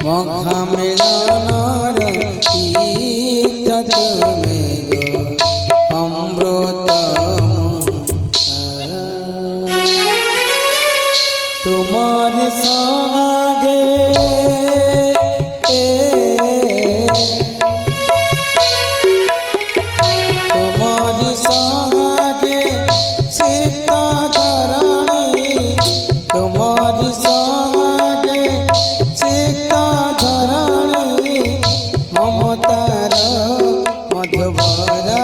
মহামিলনর তীর্থ তুমি গো অমৃতম তোমার সঙ্গে তোমার সঙ্গে সীতা ধরণী তোমার সঙ্গে সীতা ধরণী মমতার মধুবরা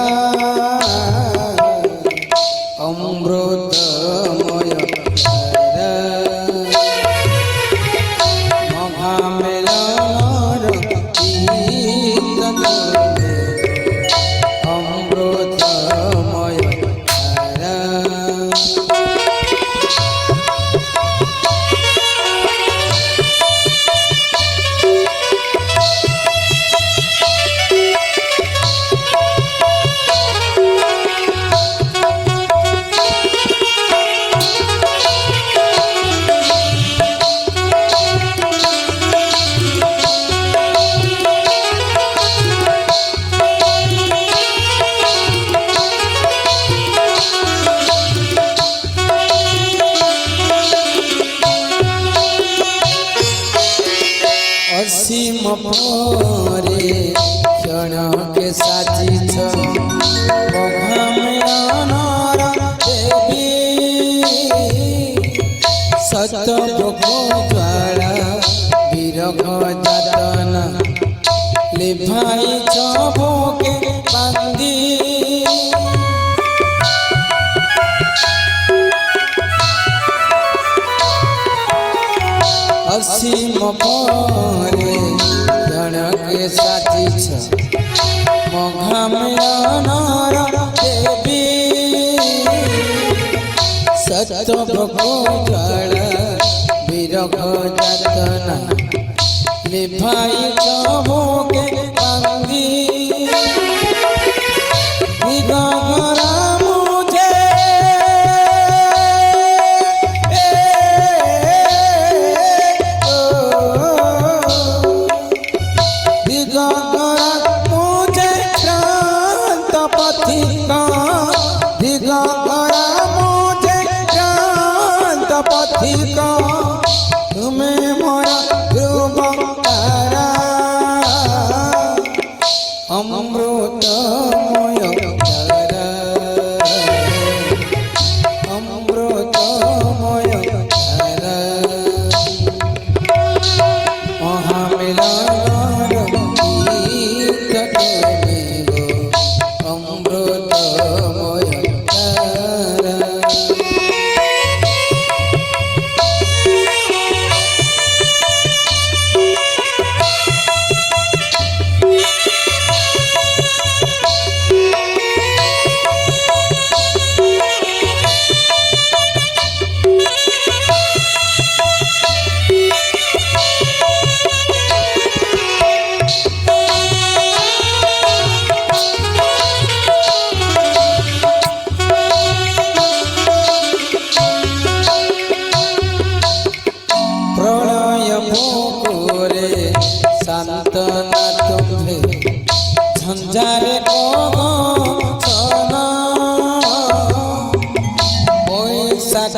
অমৃতময় মহামিলনর অমৃতময় অসীম পরে ক্ষণকে সাজিছ মহামিলনর দেবী সত জ্বালা বিরহ যাতনা লিভাইছ বুকে বান্দি অসীম পরে ক্ষণকে সাজিছ মহামিলনর দেবী সত জ্বালা বিরহ যাতনা লিভাইছ বুকে বান্দি বিগহরা মুঝে पथिका तुम्हें मोरा ध्रुव तारा अमृतमय तारा अमृतमय तारा महामिलनर तीर्थ तुम्हें गो अमृतमय तारा সান্তনা তুমি ঝঞ্ঝারে ছনা বৈশাখ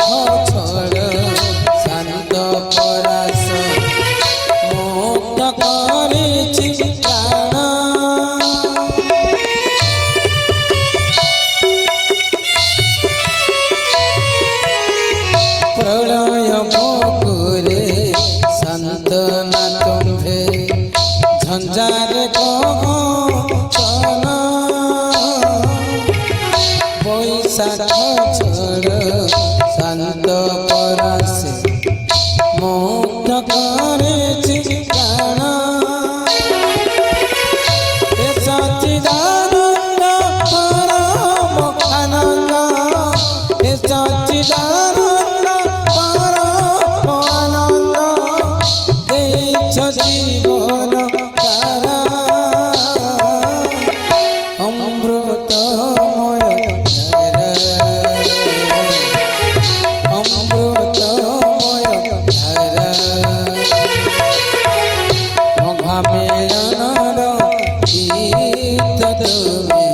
ছড় শান্ত পরাশ মুক্ত করেছি প্রাণ প্রলয় মুকুরে সান্তনা তুমি ঝঞ্ঝারে ছনা বৈশাখ ছড় শান্ত পরাশে মুক্ত করেছি প্রাণ সচিদানন্দ পরম আনন্দ সচিদানন্দ পরম আনন্দ দেইছ জীবন তারা অমৃতময় তারা অমৃতময় তারা তুমি